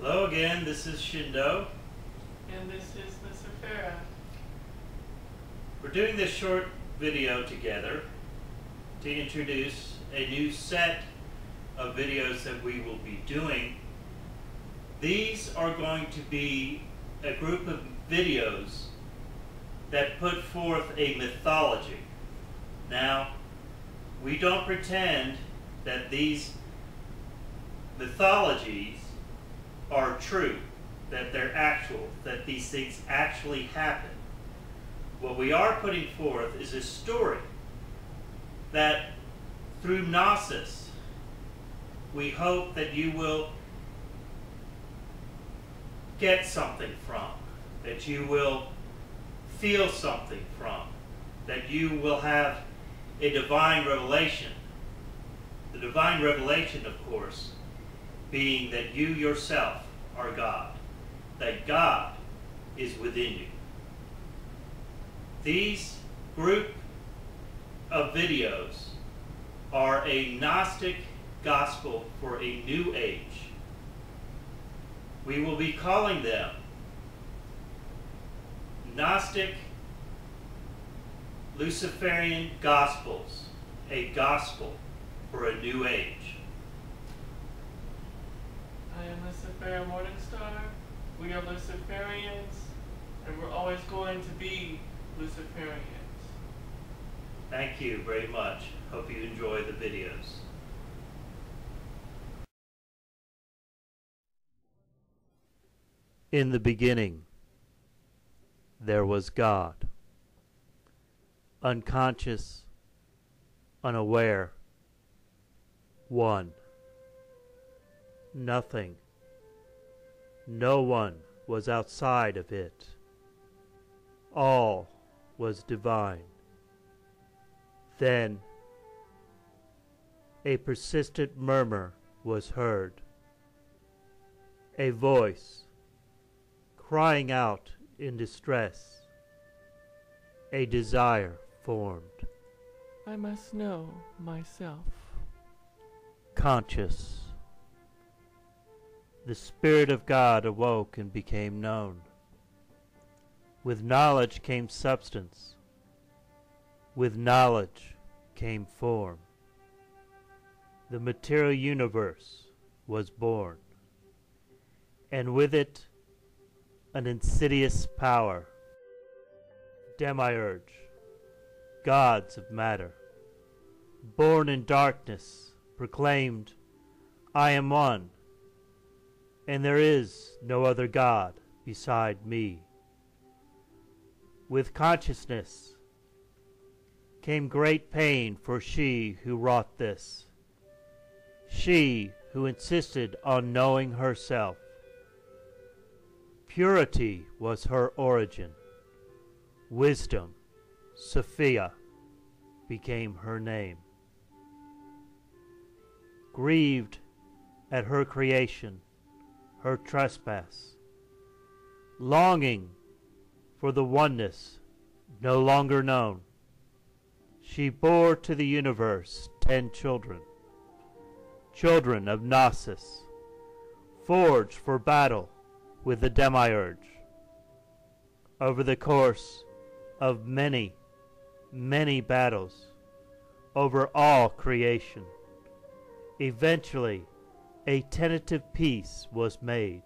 Hello again, this is Shin. And this is Lucifera. We're doing this short video together to introduce a new set of videos that we will be doing. These are going to be a group of videos that put forth a mythology. Now, we don't pretend that these mythologies are true, that they're actual, that these things actually happen. What we are putting forth is a story that through Gnosis, we hope that you will get something from, that you will feel something from, that you will have a divine revelation. The divine revelation, of course, being that you yourself are God, that God is within you. These group of videos are a Gnostic gospel for a new age. We will be calling them Gnostic Luciferian Gospels, a gospel for a new age. I am Luciferian Morningstar. We are Luciferians, and we're always going to be Luciferians. Thank you very much. Hope you enjoy the videos. In the beginning, there was God. Unconscious, unaware, one. Nothing. No one was outside of it. All was divine. Then a persistent murmur was heard, a voice crying out in distress. A desire formed. I must know myself. Conscious. The Spirit of God awoke and became known. With knowledge came substance. With knowledge came form. The material universe was born, and with it an insidious power, demiurge, gods of matter, born in darkness, proclaimed, I am one, and there is no other God beside me. With consciousness came great pain for she who wrought this, she who insisted on knowing herself. Purity was her origin. Wisdom, Sophia, became her name. Grieved at her creation, her trespass, longing for the oneness no longer known, she bore to the universe 10 children, children of Gnosis, forged for battle with the demiurge. Over the course of many, many battles over all creation, eventually a tentative peace was made.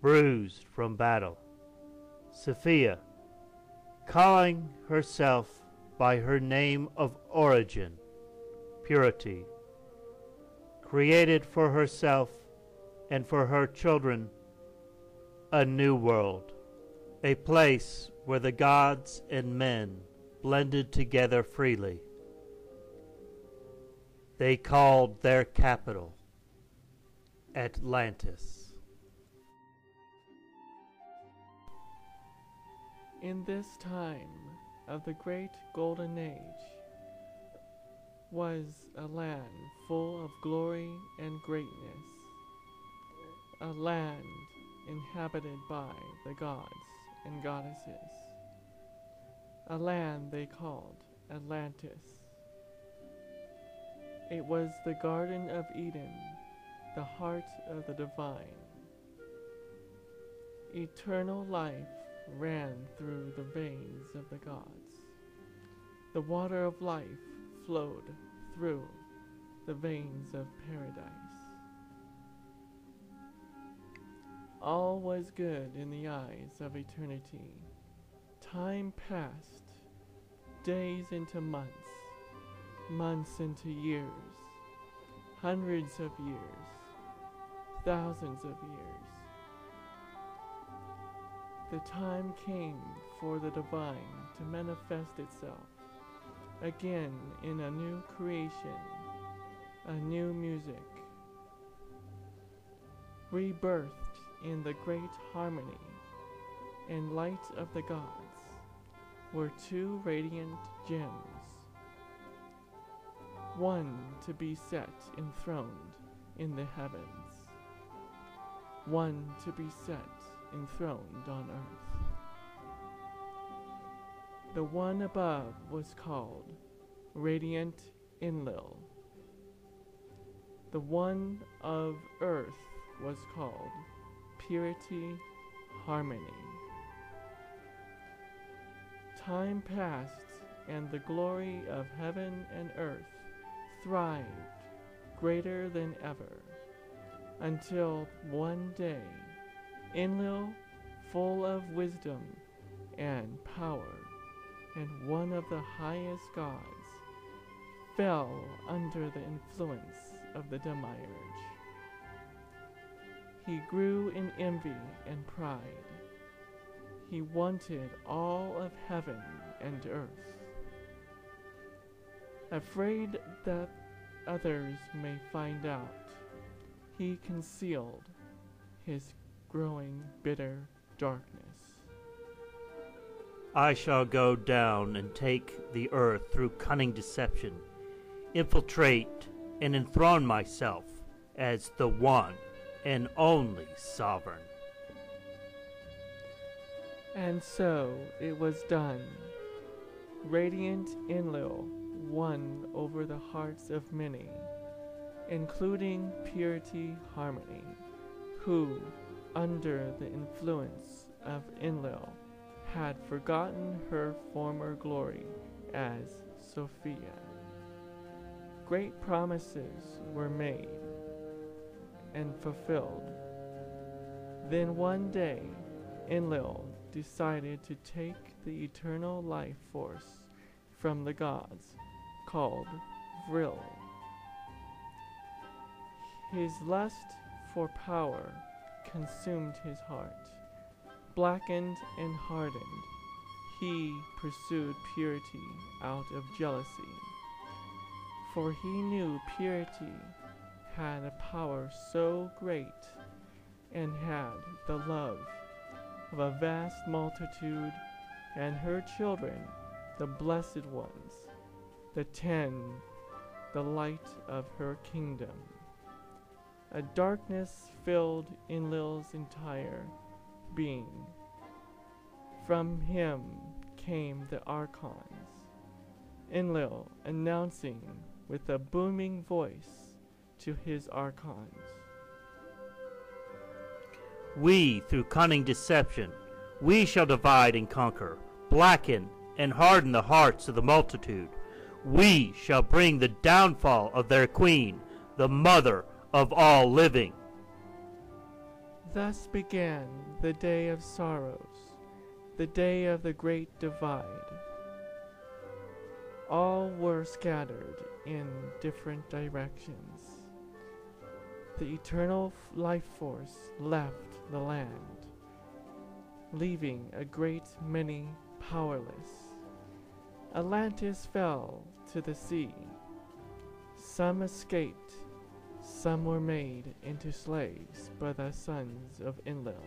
Bruised from battle, Sophia, calling herself by her name of origin, Purity, created for herself and for her children a new world, a place where the gods and men blended together freely. They called their capital Atlantis. In this time of the great golden age was a land full of glory and greatness, a land inhabited by the gods and goddesses, a land they called Atlantis. It was the Garden of Eden, the heart of the divine. Eternal life ran through the veins of the gods. The water of life flowed through the veins of paradise. All was good in the eyes of eternity. Time passed, days into months, months into years, hundreds of years, thousands of years. The time came for the divine to manifest itself again in a new creation, a new music, rebirthed in the great harmony and light of the gods were two radiant gems, one to be set enthroned in the heavens, one to be set enthroned on earth. The one above was called Radiant Enlil. The one of earth was called Purity Harmony. Time passed, and the glory of heaven and earth thrived greater than ever, until one day Enlil, full of wisdom and power, and one of the highest gods, fell under the influence of the demiurge. He grew in envy and pride. He wanted all of heaven and earth. Afraid that others may find out, he concealed his growing bitter darkness. I shall go down and take the earth through cunning deception, infiltrate and enthrone myself as the one and only sovereign. And so it was done. Radiant Enlil won over the hearts of many, including Purity Harmony, who, under the influence of Enlil, had forgotten her former glory as Sophia. Great promises were made and fulfilled. Then one day, Enlil decided to take the eternal life force from the gods, called Vril. His lust for power consumed his heart. Blackened and hardened, he pursued purity out of jealousy, for he knew purity had a power so great and had the love of a vast multitude, and her children, the blessed ones, the 10, the light of her kingdom. A darkness filled Enlil's entire being. From him came the archons, Enlil announcing with a booming voice to his archons, We, through cunning deception, we shall divide and conquer, blacken and harden the hearts of the multitude. We shall bring the downfall of their queen, the mother of all living. Thus began the day of sorrows, the day of the great divide. All were scattered in different directions. The eternal life force left the land, leaving a great many powerless. Atlantis fell to the sea. Some escaped. Some were made into slaves by the sons of Enlil.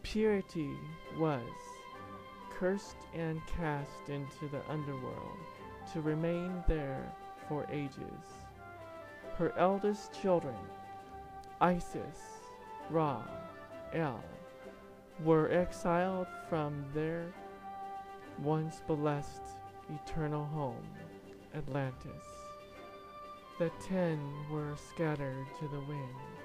Purity was cursed and cast into the underworld to remain there for ages. Her eldest children, Isis, Ra, El, were exiled from their once blessed eternal home, Atlantis. The 10 were scattered to the wind.